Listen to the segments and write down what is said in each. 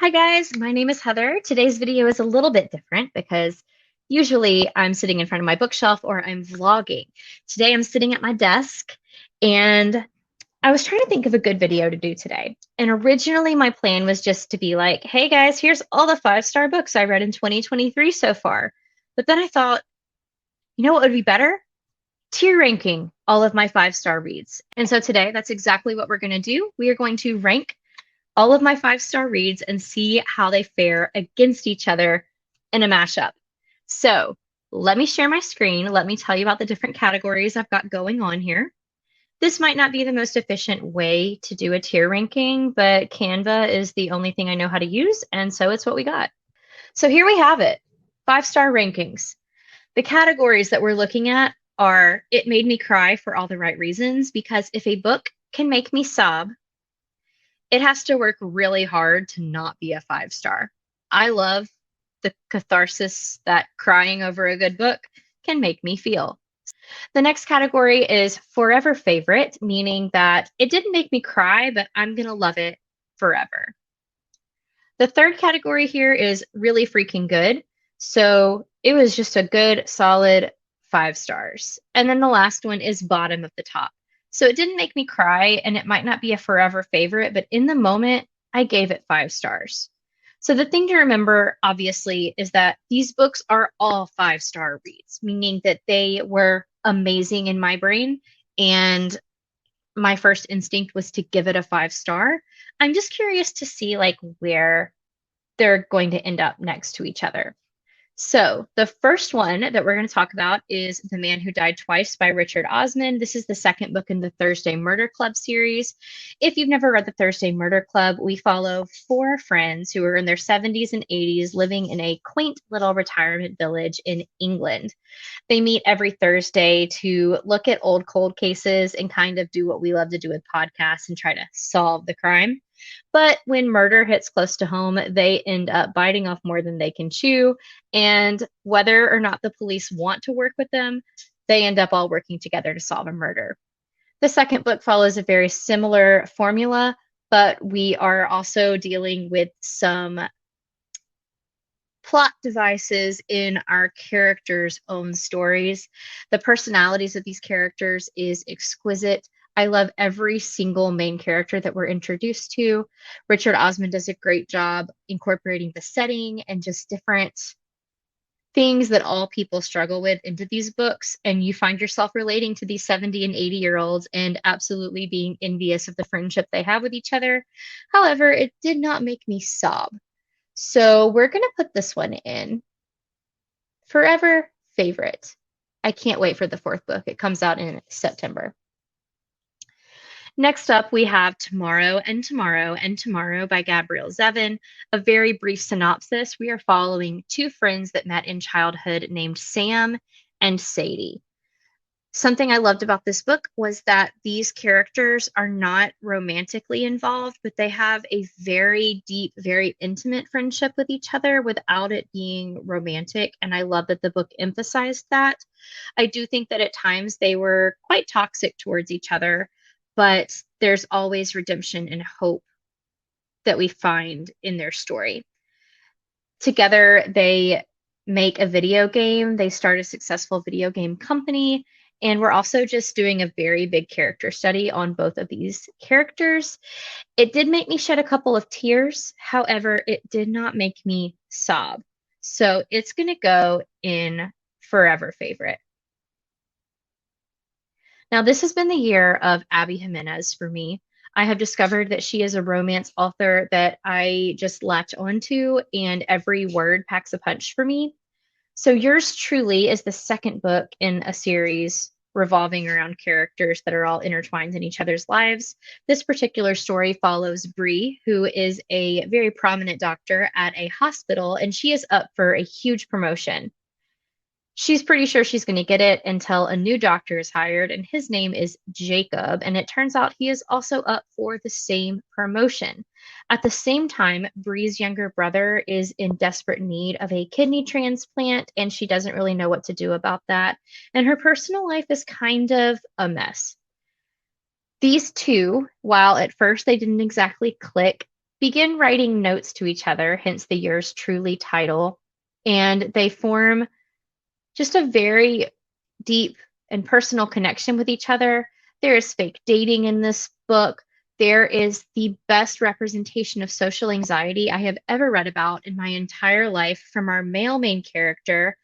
Hi guys, my name is Heather. Today's video is a little bit different because usually I'm sitting in front of my bookshelf or I'm vlogging. Today I'm sitting at my desk and I was trying to think of a good video to do today. And originally my plan was just to be like, hey guys, here's all the five-star books I read in 2023 so far. But then I thought, you know what would be better? Tier ranking all of my five-star reads. And so today that's exactly what we're going to do. We are going to rank all of my five-star reads and see how they fare against each other in a mashup. So let me share my screen. Let me tell you about the different categories I've got going on here. This might not be the most efficient way to do a tier ranking, but Canva is the only thing I know how to use, and so it's what we got. So here we have it, five-star rankings. The categories that we're looking at are it made me cry for all the right reasons, because if a book can make me sob, it has to work really hard to not be a five-star. I love the catharsis that crying over a good book can make me feel. The next category is forever favorite, meaning that it didn't make me cry, but I'm going to love it forever. The third category here is really freaking good. So it was just a good, solid 5 stars. And then the last one is bottom of the top. So it didn't make me cry, and it might not be a forever favorite, but in the moment, I gave it 5 stars. So the thing to remember, obviously, is that these books are all 5-star reads, meaning that they were amazing in my brain, and my first instinct was to give it a 5 star. I'm just curious to see like where they're going to end up next to each other. So the first one that we're going to talk about is The Man Who Died Twice by Richard Osman. This is the second book in the Thursday Murder Club series. If you've never read the Thursday Murder Club, we follow 4 friends who are in their 70s and 80s living in a quaint little retirement village in England. They meet every Thursday to look at old cold cases and kind of do what we love to do with podcasts and try to solve the crime. But when murder hits close to home, they end up biting off more than they can chew. And whether or not the police want to work with them, they end up all working together to solve a murder. The second book follows a very similar formula, but we are also dealing with some plot devices in our characters' own stories. The personalities of these characters is exquisite. I love every single main character that we're introduced to. Richard Osman does a great job incorporating the setting and just different things that all people struggle with into these books. And you find yourself relating to these 70 and 80-year-olds and absolutely being envious of the friendship they have with each other. However, it did not make me sob. So we're going to put this one in forever favorite. I can't wait for the fourth book. It comes out in September. Next up, we have Tomorrow and Tomorrow and Tomorrow by Gabrielle Zevin. A very brief synopsis. We are following 2 friends that met in childhood named Sam and Sadie. Something I loved about this book was that these characters are not romantically involved, but they have a very deep, very intimate friendship with each other without it being romantic. And I love that the book emphasized that. I do think that at times they were quite toxic towards each other, but there's always redemption and hope that we find in their story. Together, they make a video game, they start a successful video game company, and we're also just doing a very big character study on both of these characters. It did make me shed a couple of tears. However, it did not make me sob. So it's going to go in forever favorite. Now, this has been the year of Abby Jimenez for me. I have discovered that she is a romance author that I just latch onto, and every word packs a punch for me. So Yours Truly is the second book in a series revolving around characters that are all intertwined in each other's lives. This particular story follows Bree, who is a very prominent doctor at a hospital, and she is up for a huge promotion. She's pretty sure she's going to get it until a new doctor is hired, and his name is Jacob. And it turns out he is also up for the same promotion. At the same time, Bree's younger brother is in desperate need of a kidney transplant, and she doesn't really know what to do about that. And her personal life is kind of a mess. These two, while at first they didn't exactly click, begin writing notes to each other, hence the Yours Truly title, and they form just a very deep and personal connection with each other. There is fake dating in this book. There is the best representation of social anxiety I have ever read about in my entire life from our male main character.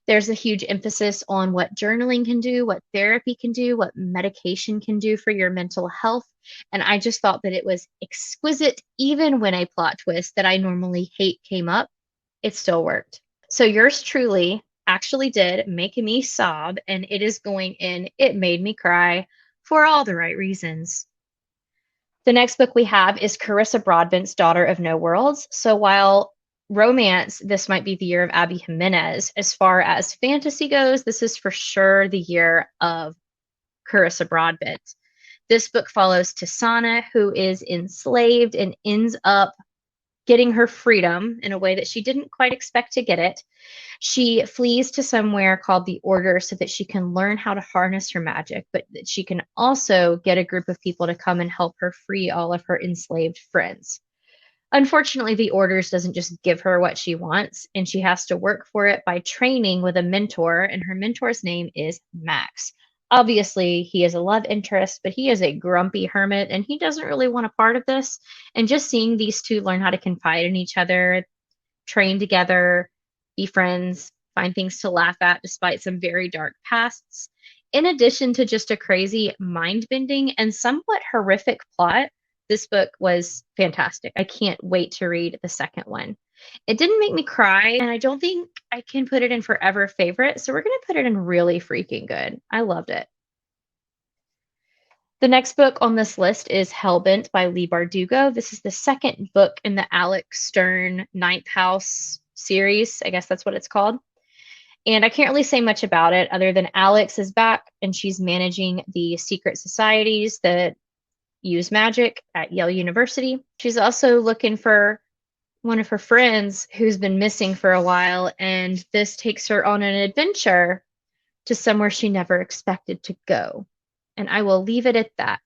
There's a huge emphasis on what journaling can do, what therapy can do, what medication can do for your mental health. And I just thought that it was exquisite, even when a plot twist that I normally hate came up, it still worked. So Yours Truly actually did make me sob, and it is going in It Made Me Cry for all the right reasons. The next book we have is Carissa Broadbent's Daughter of No Worlds. So while romance, this might be the year of Abby Jimenez. As far as fantasy goes, this is for sure the year of Carissa Broadbent. This book follows Tisana, who is enslaved and ends up getting her freedom in a way that she didn't quite expect to get it. She flees to somewhere called the Order so that she can learn how to harness her magic, but that she can also get a group of people to come and help her free all of her enslaved friends. Unfortunately, the Orders doesn't just give her what she wants, and she has to work for it by training with a mentor, and her mentor's name is Max. Obviously, he is a love interest, but he is a grumpy hermit, and he doesn't really want a part of this. And just seeing these two learn how to confide in each other, train together, be friends, find things to laugh at despite some very dark pasts, in addition to just a crazy mind bending and somewhat horrific plot, this book was fantastic. I can't wait to read the second one. It didn't make me cry, and I don't think I can put it in forever favorite, so we're going to put it in really freaking good. I loved it. The next book on this list is Hellbent by Leigh Bardugo. This is the second book in the Alex Stern Ninth House series. I guess that's what it's called. And I can't really say much about it other than Alex is back and she's managing the secret societies that use magic at Yale University. She's also looking for one of her friends who's been missing for a while, and this takes her on an adventure to somewhere she never expected to go. And I will leave it at that.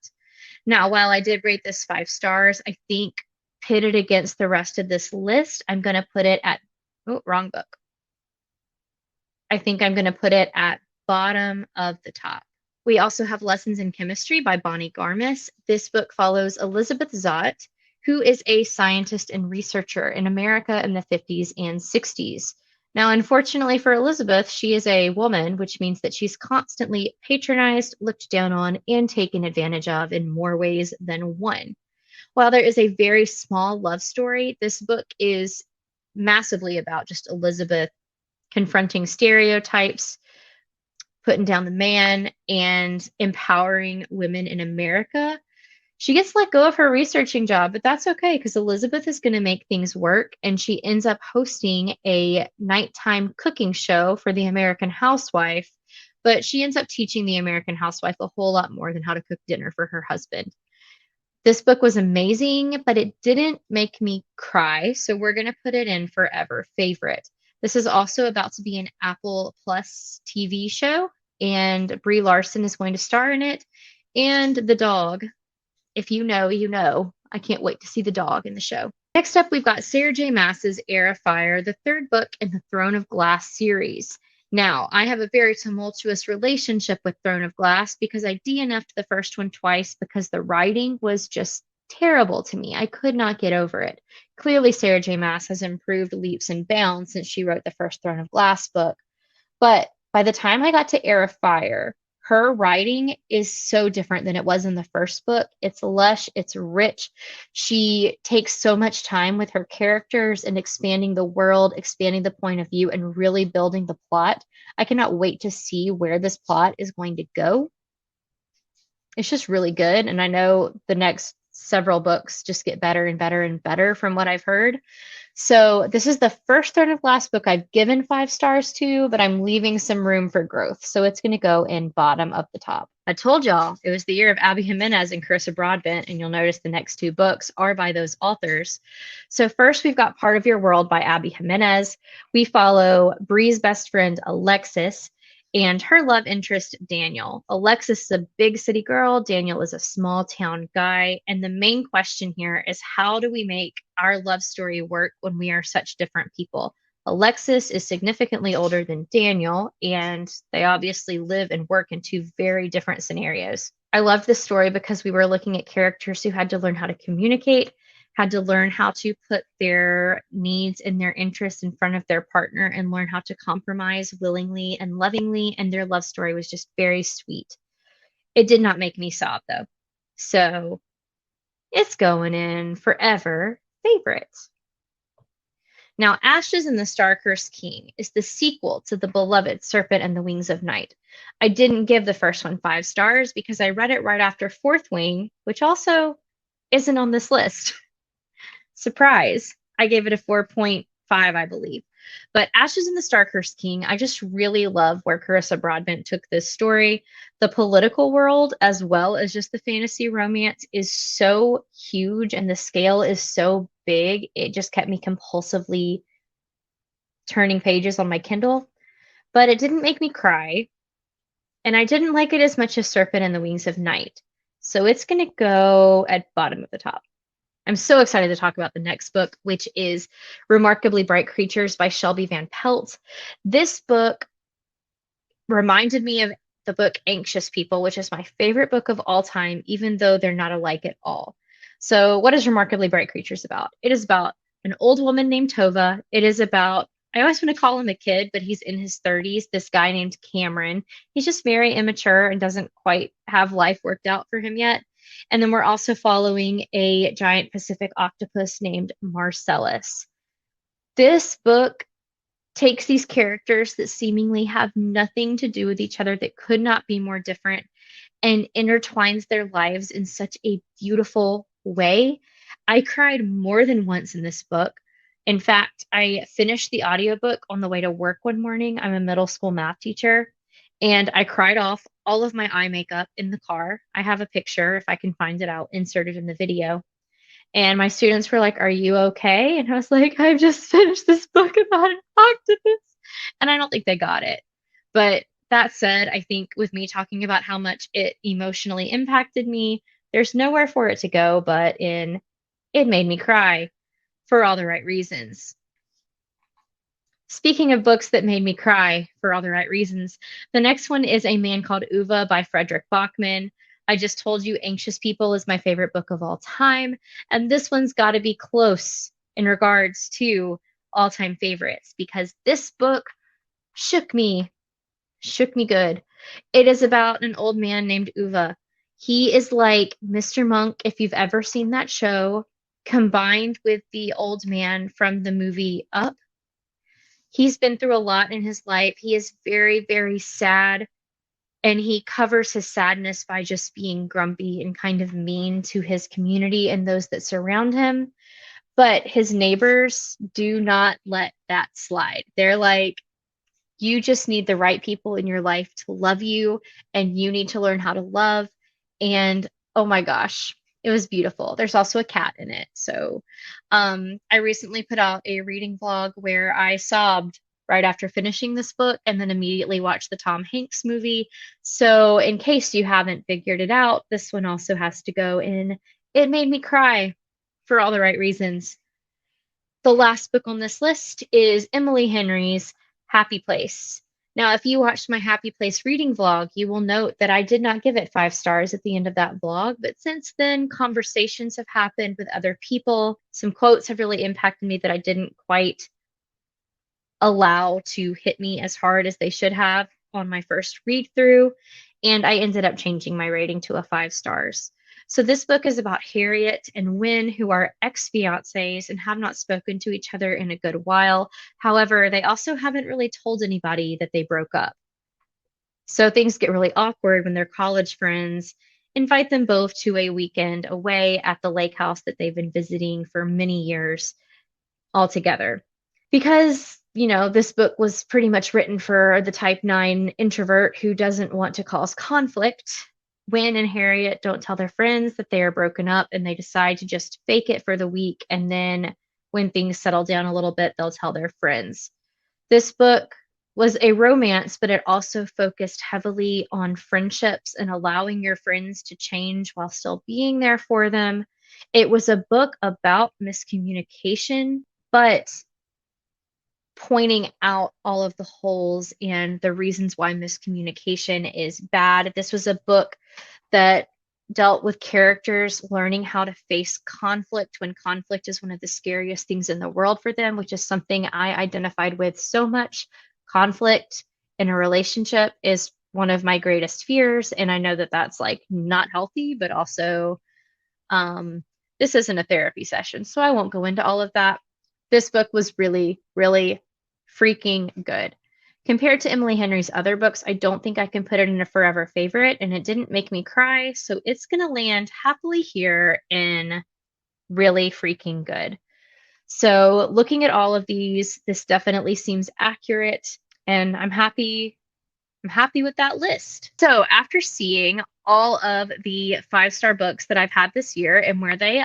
Now, while I did rate this 5 stars, I think pitted against the rest of this list, I'm going to put it at, oh, wrong book. I think I'm going to put it at bottom of the top. We also have Lessons in Chemistry by Bonnie Garmis. This book follows Elizabeth Zott, who is a scientist and researcher in America in the 50s and 60s. Now, unfortunately for Elizabeth, she is a woman, which means that she's constantly patronized, looked down on, and taken advantage of in more ways than one. While there is a very small love story, this book is massively about just Elizabeth confronting stereotypes, putting down the man, and empowering women in America. She gets let go of her researching job, but that's okay because Elizabeth is going to make things work. And she ends up hosting a nighttime cooking show for the American housewife. But she ends up teaching the American housewife a whole lot more than how to cook dinner for her husband. This book was amazing, but it didn't make me cry. So we're going to put it in forever favorite. This is also about to be an Apple Plus TV show, and Brie Larson is going to star in it. And the dog, if you know, you know. I can't wait to see the dog in the show. Next up, we've got Sarah J. Maas's Heir of Fire, the third book in the Throne of Glass series. Now, I have a very tumultuous relationship with Throne of Glass because I DNF'd the first one twice because the writing was just terrible to me. I could not get over it. Clearly, Sarah J. Maas has improved leaps and bounds since she wrote the first Throne of Glass book. But by the time I got to Heir of Fire, her writing is so different than it was in the first book. It's lush, it's rich. She takes so much time with her characters and expanding the world, expanding the point of view, and really building the plot. I cannot wait to see where this plot is going to go. It's just really good. And I know the next several books just get better and better and better from what I've heard. So this is the first Throne of Glass book I've given 5 stars to, but I'm leaving some room for growth. So it's going to go in bottom of the top. I told y'all it was the year of Abby Jimenez and Carissa Broadbent, and you'll notice the next 2 books are by those authors. So first we've got Part of Your World by Abby Jimenez. We follow Bree's best friend, Alexis, and her love interest, Daniel. Alexis is a big city girl. Daniel is a small town guy. And the main question here is how do we make our love story work when we are such different people? Alexis is significantly older than Daniel, and they obviously live and work in two very different scenarios. I loved this story because we were looking at characters who had to learn how to communicate, had to learn how to put their needs and their interests in front of their partner and learn how to compromise willingly and lovingly. And their love story was just very sweet. It did not make me sob, though. So it's going in forever favorites. Now, Ashes and the Star-Cursed King is the sequel to the beloved Serpent and the Wings of Night. I didn't give the first one 5 stars because I read it right after Fourth Wing, which also isn't on this list. Surprise. I gave it a 4.5, I believe. But Ashes and the Star-Cursed King, I just really love where Carissa Broadbent took this story. The political world, as well as just the fantasy romance, is so huge and the scale is so big. It just kept me compulsively turning pages on my Kindle. But it didn't make me cry. And I didn't like it as much as Serpent and the Wings of Night. So it's going to go at bottom of the top. I'm so excited to talk about the next book, which is Remarkably Bright Creatures by Shelby Van Pelt. This book reminded me of the book Anxious People, which is my favorite book of all time, even though they're not alike at all. So, what is Remarkably Bright Creatures about? It is about an old woman named Tova. It is about, I always want to call him a kid, but he's in his 30s, this guy named Cameron. He's just very immature and doesn't quite have life worked out for him yet. And then we're also following a giant Pacific octopus named Marcellus. This book takes these characters that seemingly have nothing to do with each other, that could not be more different, and intertwines their lives in such a beautiful way. I cried more than once in this book. In fact, I finished the audiobook on the way to work one morning. I'm a middle school math teacher, and I cried off all of my eye makeup in the car. I have a picture, if I can find it, I'll insert it in the video. And my students were like, "Are you okay?" And I was like, "I've just finished this book about an octopus." And I don't think they got it. But that said, I think with me talking about how much it emotionally impacted me, there's nowhere for it to go but in it made me cry for all the right reasons. Speaking of books that made me cry for all the right reasons, the next one is A Man Called Uva by Frederick Bachman. I just told you Anxious People is my favorite book of all time, and this one's got to be close in regards to all-time favorites because this book shook me, shook me good. It is about an old man named Uva. He is like Mr. Monk, if you've ever seen that show, combined with the old man from the movie Up. He's been through a lot in his life. He is very, very sad, and he covers his sadness by just being grumpy and kind of mean to his community and those that surround him. But his neighbors do not let that slide. They're like, you just need the right people in your life to love you, and you need to learn how to love. And oh my gosh, it was beautiful. There's also a cat in it. So I recently put out a reading vlog where I sobbed right after finishing this book and then immediately watched the Tom Hanks movie. So in case you haven't figured it out, this one also has to go in. It made me cry for all the right reasons. The last book on this list is Emily Henry's Happy Place. Now, if you watched my Happy Place reading vlog, you will note that I did not give it 5 stars at the end of that vlog. But since then, conversations have happened with other people. Some quotes have really impacted me that I didn't quite allow to hit me as hard as they should have on my first read through. And I ended up changing my rating to a 5 stars. So this book is about Harriet and Wynne, who are ex-fiancés and have not spoken to each other in a good while. However, they also haven't really told anybody that they broke up. So things get really awkward when their college friends invite them both to a weekend away at the lake house that they've been visiting for many years all together. Because, you know, this book was pretty much written for the type 9 introvert who doesn't want to cause conflict. Wynne and Harriet don't tell their friends that they are broken up, and they decide to just fake it for the week. And then when things settle down a little bit, they'll tell their friends. This book was a romance, but it also focused heavily on friendships and allowing your friends to change while still being there for them. It was a book about miscommunication, but pointing out all of the holes and the reasons why miscommunication is bad. This was a book that dealt with characters learning how to face conflict when conflict is one of the scariest things in the world for them, which is something I identified with so much. Conflict in a relationship is one of my greatest fears, and I know that that's like not healthy, but also um, this isn't a therapy session, so I won't go into all of that. This book was really, really freaking good. Compared to Emily Henry's other books, I don't think I can put it in a forever favorite, and it didn't make me cry, so it's going to land happily here in really freaking good. So, looking at all of these, this definitely seems accurate, and I'm happy with that list. So, after seeing all of the 5-star books that I've had this year and where they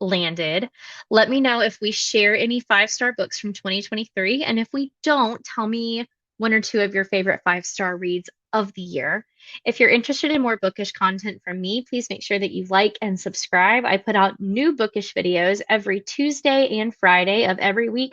landed, let me know if we share any 5-star books from 2023. And if we don't, tell me one or two of your favorite 5-star reads of the year. If you're interested in more bookish content from me, please make sure that you like and subscribe. I put out new bookish videos every Tuesday and Friday of every week.